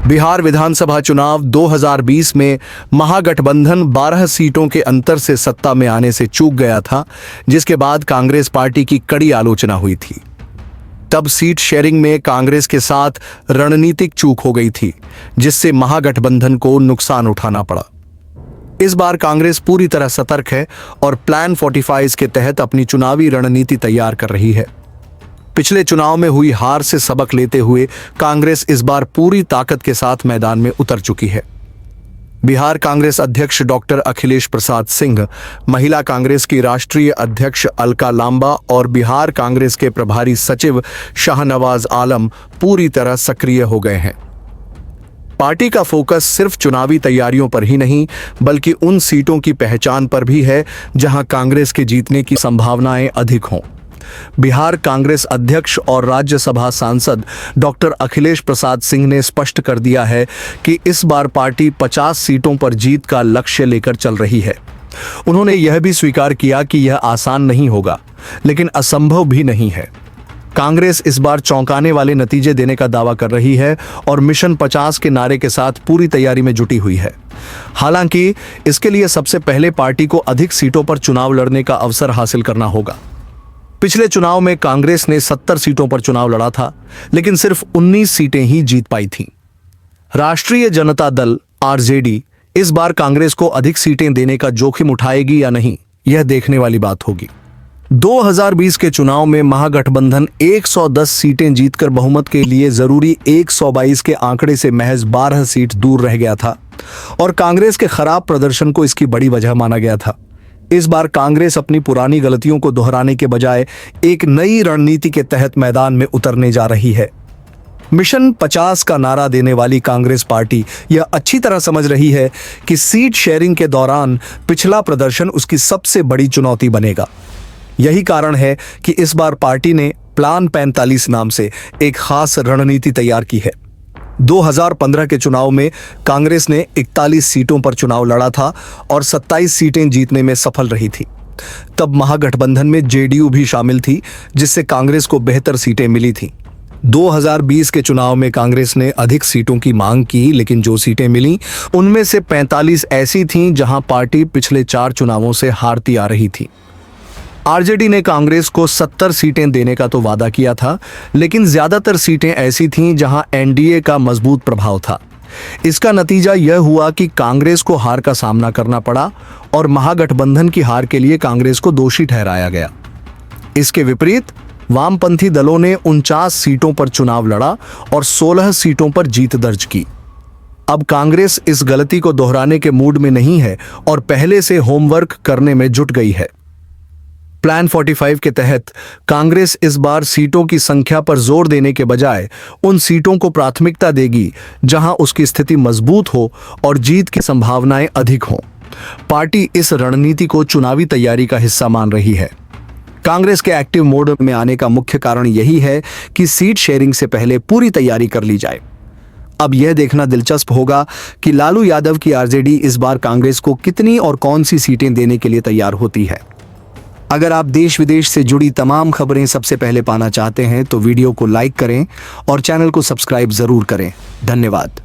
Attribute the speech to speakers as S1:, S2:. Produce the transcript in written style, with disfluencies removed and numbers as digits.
S1: बिहार विधानसभा चुनाव 2020 में महागठबंधन 12 सीटों के अंतर से सत्ता में आने से चूक गया था, जिसके बाद कांग्रेस पार्टी की कड़ी आलोचना हुई थी। तब सीट शेयरिंग में कांग्रेस के साथ रणनीतिक चूक हो गई थी, जिससे महागठबंधन को नुकसान उठाना पड़ा। इस बार कांग्रेस पूरी तरह सतर्क है और प्लान 45 के तहत अपनी चुनावी रणनीति तैयार कर रही है। पिछले चुनाव में हुई हार से सबक लेते हुए कांग्रेस इस बार पूरी ताकत के साथ मैदान में उतर चुकी है। बिहार कांग्रेस अध्यक्ष डॉक्टर अखिलेश प्रसाद सिंह, महिला कांग्रेस की राष्ट्रीय अध्यक्ष अलका लांबा और बिहार कांग्रेस के प्रभारी सचिव शाहनवाज आलम पूरी तरह सक्रिय हो गए हैं। पार्टी का फोकस सिर्फ चुनावी तैयारियों पर ही नहीं, बल्कि उन सीटों की पहचान पर भी है जहां कांग्रेस के जीतने की संभावनाएं अधिक हों। बिहार कांग्रेस अध्यक्ष और राज्यसभा सांसद डॉक्टर अखिलेश प्रसाद सिंह ने स्पष्ट कर दिया है कि इस बार पार्टी 50 सीटों पर जीत का लक्ष्य लेकर चल रही है। उन्होंने यह भी स्वीकार किया कि यह आसान नहीं होगा, लेकिन असंभव भी नहीं है। कांग्रेस इस बार चौंकाने वाले नतीजे देने का दावा कर रही है और मिशन 50 के नारे के साथ पूरी तैयारी में जुटी हुई है। हालांकि इसके लिए सबसे पहले पार्टी को अधिक सीटों पर चुनाव लड़ने का अवसर हासिल करना होगा। पिछले चुनाव में कांग्रेस ने 70 सीटों पर चुनाव लड़ा था, लेकिन सिर्फ 19 सीटें ही जीत पाई थीं। राष्ट्रीय जनता दल आरजेडी इस बार कांग्रेस को अधिक सीटें देने का जोखिम उठाएगी या नहीं, यह देखने वाली बात होगी। 2020 के चुनाव में महागठबंधन 110 सीटें जीतकर बहुमत के लिए जरूरी 122 के आंकड़े से महज 12 सीट दूर रह गया था और कांग्रेस के खराब प्रदर्शन को इसकी बड़ी वजह माना गया था। इस बार कांग्रेस अपनी पुरानी गलतियों को दोहराने के बजाय एक नई रणनीति के तहत मैदान में उतरने जा रही है। मिशन 50 का नारा देने वाली कांग्रेस पार्टी यह अच्छी तरह समझ रही है कि सीट शेयरिंग के दौरान पिछला प्रदर्शन उसकी सबसे बड़ी चुनौती बनेगा। यही कारण है कि इस बार पार्टी ने प्लान 45 नाम से एक खास रणनीति तैयार की है। 2015 के चुनाव में कांग्रेस ने 41 सीटों पर चुनाव लड़ा था और 27 सीटें जीतने में सफल रही थी। तब महागठबंधन में जेडीयू भी शामिल थी, जिससे कांग्रेस को बेहतर सीटें मिली थीं। 2020 के चुनाव में कांग्रेस ने अधिक सीटों की मांग की, लेकिन जो सीटें मिलीं उनमें से 45 ऐसी थीं जहां पार्टी पिछले 4 चुनावों से हारती आ रही थी। आरजेडी ने कांग्रेस को 70 सीटें देने का तो वादा किया था, लेकिन ज्यादातर सीटें ऐसी थीं जहां एनडीए का मजबूत प्रभाव था। इसका नतीजा यह हुआ कि कांग्रेस को हार का सामना करना पड़ा और महागठबंधन की हार के लिए कांग्रेस को दोषी ठहराया गया। इसके विपरीत वामपंथी दलों ने 49 सीटों पर चुनाव लड़ा और 16 सीटों पर जीत दर्ज की। अब कांग्रेस इस गलती को दोहराने के मूड में नहीं है और पहले से होमवर्क करने में जुट गई है। प्लान 45 के तहत कांग्रेस इस बार सीटों की संख्या पर जोर देने के बजाय उन सीटों को प्राथमिकता देगी जहां उसकी स्थिति मजबूत हो और जीत की संभावनाएं अधिक हों। पार्टी इस रणनीति को चुनावी तैयारी का हिस्सा मान रही है। कांग्रेस के एक्टिव मोड में आने का मुख्य कारण यही है कि सीट शेयरिंग से पहले पूरी तैयारी कर ली जाए। अब यह देखना दिलचस्प होगा कि लालू यादव की आरजेडी इस बार कांग्रेस को कितनी और कौन सी सीटें देने के लिए तैयार होती है। अगर आप देश विदेश से जुड़ी तमाम खबरें सबसे पहले पाना चाहते हैं तो वीडियो को लाइक करें और चैनल को सब्सक्राइब जरूर करें। धन्यवाद।